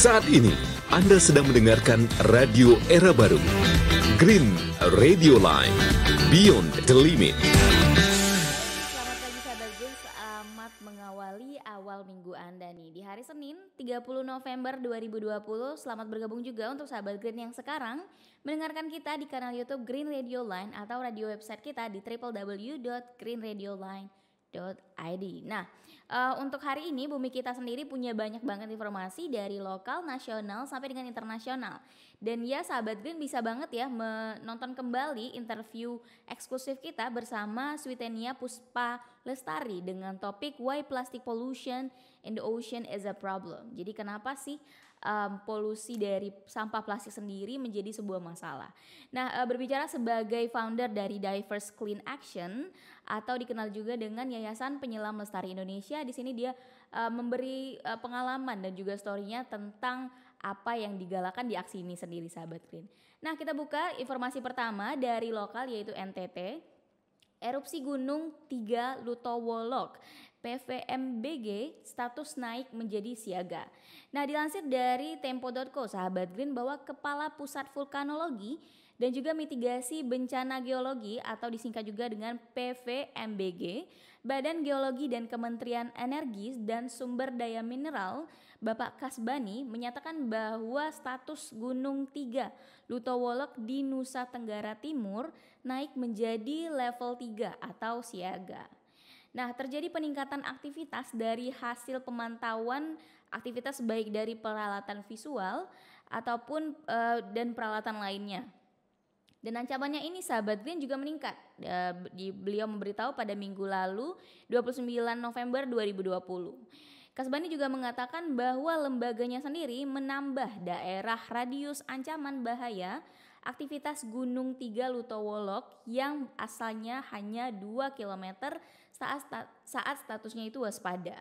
Saat ini, Anda sedang mendengarkan Radio Era Baru, Green Radio Line, Beyond the Limit. Selamat pagi sahabat Green, selamat mengawali awal minggu Anda nih. Di hari Senin, 30 November 2020, selamat bergabung juga untuk sahabat Green yang sekarang mendengarkan kita di kanal YouTube Green Radio Line atau radio website kita di www.greenradioline.id. Nah, untuk hari ini Bumi Kita sendiri punya banyak banget informasi dari lokal, nasional, sampai dengan internasional. Dan ya sahabat Green bisa banget ya menonton kembali interview eksklusif kita bersama Switenia Puspa Lestari dengan topik Why Plastic Pollution in the Ocean is a Problem. Jadi kenapa sih polusi dari sampah plastik sendiri menjadi sebuah masalah. Nah, berbicara sebagai founder dari Diverse Clean Action atau dikenal juga dengan Yayasan Penyelam Lestari Indonesia, di sini dia memberi pengalaman dan juga story-nya tentang apa yang digalakan di aksi ini sendiri sahabat Green. Nah, kita buka informasi pertama dari lokal yaitu NTT. Erupsi Gunung 3 Lutowolok, PVMBG status naik menjadi siaga. Nah, dilansir dari tempo.co sahabat Green bahwa Kepala Pusat Vulkanologi dan juga Mitigasi Bencana Geologi atau disingkat juga dengan PVMBG, Badan Geologi dan Kementerian Energi dan Sumber Daya Mineral, Bapak Kasbani menyatakan bahwa status Gunung 3 Lutowolok di Nusa Tenggara Timur naik menjadi level 3 atau siaga. Nah, terjadi peningkatan aktivitas dari hasil pemantauan aktivitas baik dari peralatan visual ataupun dan peralatan lainnya. Dan ancamannya ini sahabat Green juga meningkat. Beliau memberitahu pada minggu lalu 29 November 2020. Kasbani juga mengatakan bahwa lembaganya sendiri menambah daerah radius ancaman bahaya aktivitas Gunung 3 Lutowolok yang asalnya hanya 2 km saat statusnya itu waspada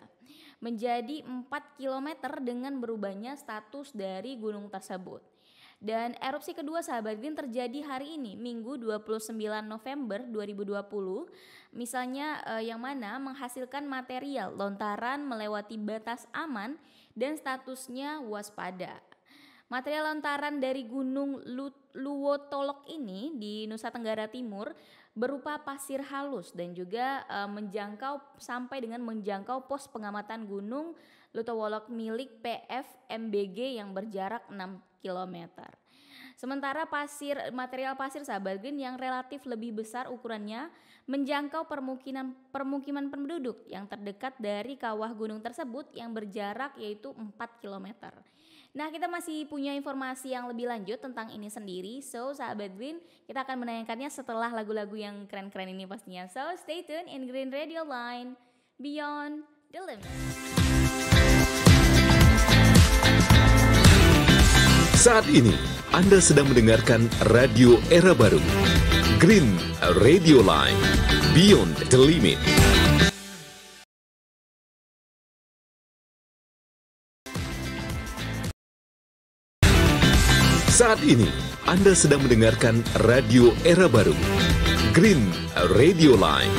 menjadi 4 km dengan berubahnya status dari gunung tersebut. Dan erupsi kedua sahabat Green terjadi hari ini Minggu 29 November 2020 misalnya yang mana menghasilkan material lontaran melewati batas aman dan statusnya waspada. Material lontaran dari Gunung Luwotolok ini di Nusa Tenggara Timur berupa pasir halus dan juga sampai dengan menjangkau pos pengamatan Gunung Lutowolok milik PVMBG yang berjarak 6 km. Sementara material pasir sahabat Green yang relatif lebih besar ukurannya menjangkau permukiman penduduk yang terdekat dari kawah gunung tersebut yang berjarak yaitu 4 km. Nah, kita masih punya informasi yang lebih lanjut tentang ini sendiri. So, sahabat Green, kita akan menayangkannya setelah lagu-lagu yang keren-keren ini pastinya. So, stay tune in Green Radio Line, Beyond the Limit. Saat ini, Anda sedang mendengarkan Radio Era Baru, Green Radio Line, Beyond the Limit. Saat ini, Anda sedang mendengarkan Radio Era Baru, Green Radio Line,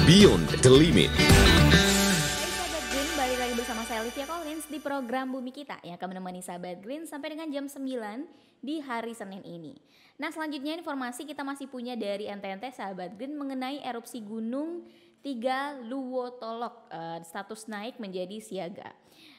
Beyond the Limit. Sahabat Green, balik lagi bersama saya Olivia Collins di program Bumi Kita yang akan menemani sahabat Green sampai dengan jam 9 di hari Senin ini. Nah, selanjutnya informasi kita masih punya dari NTT sahabat Green mengenai erupsi Gunung 3 Luwotolok, status naik menjadi siaga.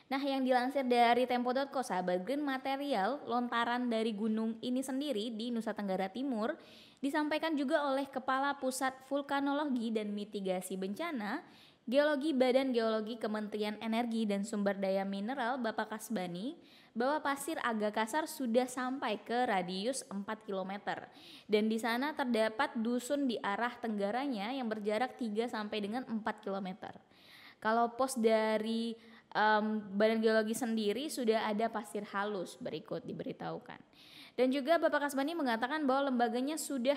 Nah, yang dilansir dari tempo.co sahabat Green, material lontaran dari gunung ini sendiri di Nusa Tenggara Timur disampaikan juga oleh Kepala Pusat Vulkanologi dan Mitigasi Bencana Geologi Badan Geologi Kementerian Energi dan Sumber Daya Mineral Bapak Kasbani bahwa pasir agak kasar sudah sampai ke radius 4 km dan di sana terdapat dusun di arah tenggaranya yang berjarak 3 sampai dengan 4 km. Kalau pos dari Badan Geologi sendiri sudah ada pasir halus berikut diberitahukan. Dan juga Bapak Kasbani mengatakan bahwa lembaganya sudah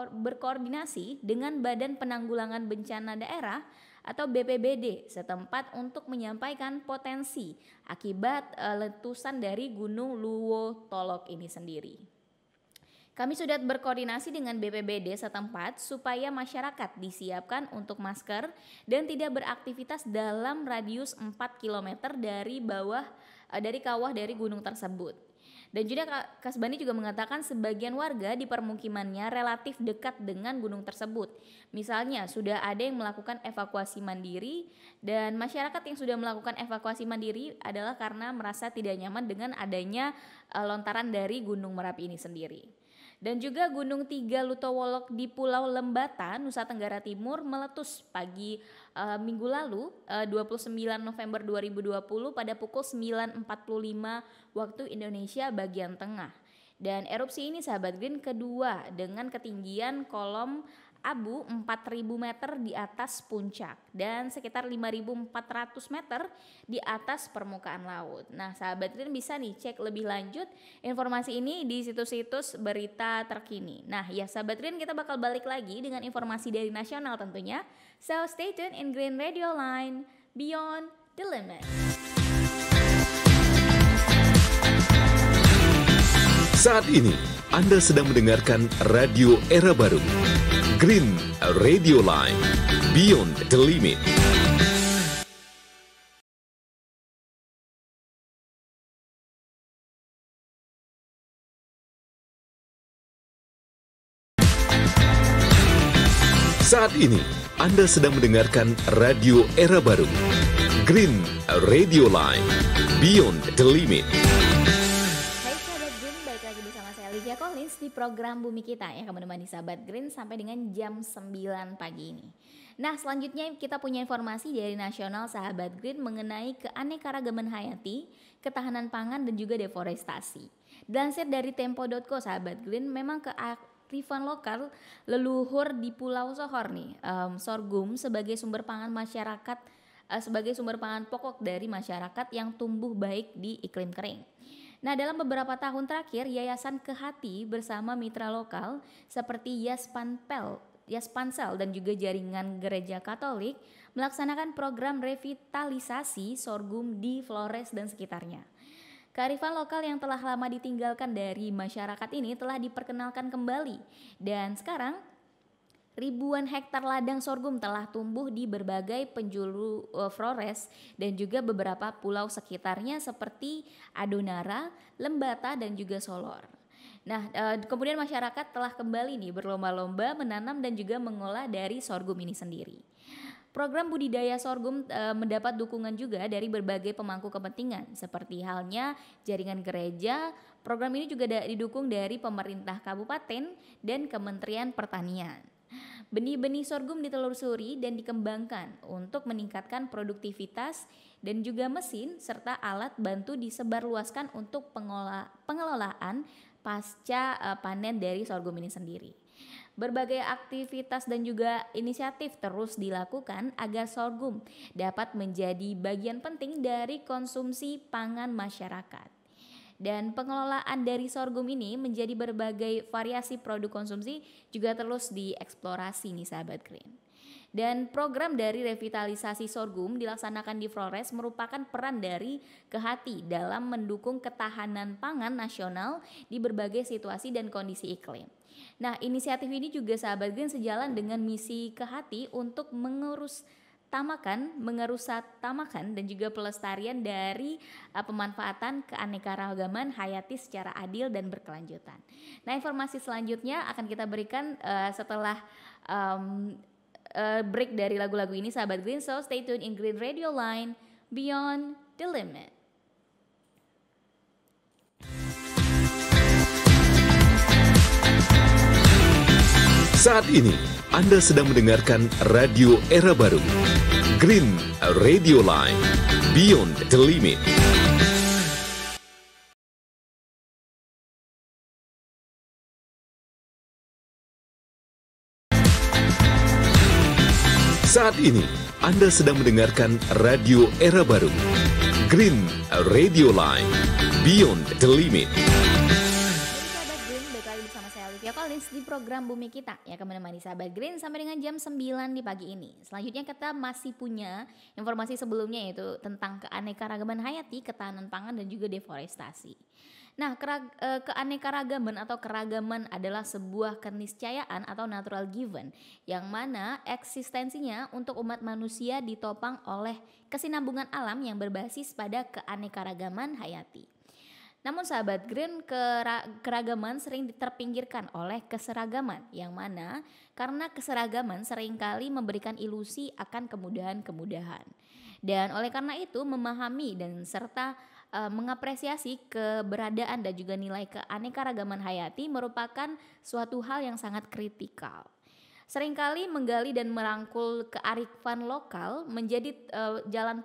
berkoordinasi dengan Badan Penanggulangan Bencana Daerah atau BPBD setempat untuk menyampaikan potensi akibat letusan dari Gunung Luwotolok ini sendiri. Kami sudah berkoordinasi dengan BPBD setempat supaya masyarakat disiapkan untuk masker dan tidak beraktivitas dalam radius 4 km dari bawah dari kawah dari gunung tersebut. Dan juga Kasbani juga mengatakan sebagian warga di permukimannya relatif dekat dengan gunung tersebut. Misalnya sudah ada yang melakukan evakuasi mandiri, dan masyarakat yang sudah melakukan evakuasi mandiri adalah karena merasa tidak nyaman dengan adanya lontaran dari Gunung Merapi ini sendiri. Dan juga Gunung Tiga Lutowolok di Pulau Lembata, Nusa Tenggara Timur meletus pagi minggu lalu 29 November 2020 pada pukul 9.45 waktu Indonesia bagian tengah. Dan erupsi ini sahabat Green kedua dengan ketinggian kolom abu 4.000 meter di atas puncak dan sekitar 5.400 meter di atas permukaan laut. Nah sahabat Green bisa nih cek lebih lanjut informasi ini di situs-situs berita terkini. Nah ya sahabat Green, kita bakal balik lagi dengan informasi dari nasional tentunya. So stay tuned in Green Radio Line, Beyond the Limit. Saat ini Anda sedang mendengarkan Radio Era Baru, Green Radio Line, Beyond the Limit. Saat ini Anda sedang mendengarkan Radio Era Baru, Green Radio Line, Beyond the Limit. Olivia Collins di program Bumi Kita yang akan menemani sahabat Green sampai dengan jam 9 pagi ini. Nah selanjutnya kita punya informasi dari nasional sahabat Green mengenai keanekaragaman hayati, ketahanan pangan dan juga deforestasi. Dilansir dari tempo.co sahabat Green, memang kearifan lokal leluhur di Pulau Sohor nih, sorghum sebagai sumber pangan masyarakat, sebagai sumber pangan pokok dari masyarakat yang tumbuh baik di iklim kering. Nah dalam beberapa tahun terakhir Yayasan Kehati bersama mitra lokal seperti Yaspansel dan juga jaringan gereja Katolik melaksanakan program revitalisasi sorghum di Flores dan sekitarnya. Kearifan lokal yang telah lama ditinggalkan dari masyarakat ini telah diperkenalkan kembali dan sekarang ribuan hektar ladang sorghum telah tumbuh di berbagai penjuru Flores dan juga beberapa pulau sekitarnya seperti Adonara, Lembata dan juga Solor. Nah, kemudian masyarakat telah kembali nih berlomba-lomba menanam dan juga mengolah dari sorghum ini sendiri. Program budidaya sorghum mendapat dukungan juga dari berbagai pemangku kepentingan seperti halnya jaringan gereja. Program ini juga didukung dari pemerintah kabupaten dan Kementerian Pertanian. Benih-benih sorghum ditelusuri dan dikembangkan untuk meningkatkan produktivitas dan juga mesin serta alat bantu disebarluaskan untuk pengelolaan pasca panen dari sorghum ini sendiri. Berbagai aktivitas dan juga inisiatif terus dilakukan agar sorghum dapat menjadi bagian penting dari konsumsi pangan masyarakat. Dan pengelolaan dari sorghum ini menjadi berbagai variasi produk konsumsi juga terus dieksplorasi nih sahabat Green. Dan program dari revitalisasi sorghum dilaksanakan di Flores merupakan peran dari Kehati dalam mendukung ketahanan pangan nasional di berbagai situasi dan kondisi iklim. Nah inisiatif ini juga sahabat Green sejalan dengan misi Kehati untuk mengerusatamakan dan juga pelestarian dari pemanfaatan keanekaragaman hayati secara adil dan berkelanjutan. Nah informasi selanjutnya akan kita berikan setelah break dari lagu-lagu ini sahabat Green. So stay tuned in Green Radio Line, Beyond the Limit. Saat ini Anda sedang mendengarkan Radio Era Baru, Green Radio Line, Beyond the Limit. Saat ini Anda sedang mendengarkan Radio Era Baru, Green Radio Line, Beyond the Limit. Collins di program Bumi Kita yang akan menemani sahabat Green sampai dengan jam 9 di pagi ini. Selanjutnya kita masih punya informasi sebelumnya yaitu tentang keanekaragaman hayati, ketahanan pangan dan juga deforestasi. Nah, keanekaragaman atau keragaman adalah sebuah keniscayaan atau natural given yang mana eksistensinya untuk umat manusia ditopang oleh kesinambungan alam yang berbasis pada keanekaragaman hayati. Namun sahabat Green, keragaman sering terpinggirkan oleh keseragaman yang mana karena keseragaman seringkali memberikan ilusi akan kemudahan-kemudahan. Dan oleh karena itu memahami dan serta mengapresiasi keberadaan dan juga nilai keanekaragaman hayati merupakan suatu hal yang sangat kritikal. Seringkali menggali dan merangkul kearifan lokal menjadi jalan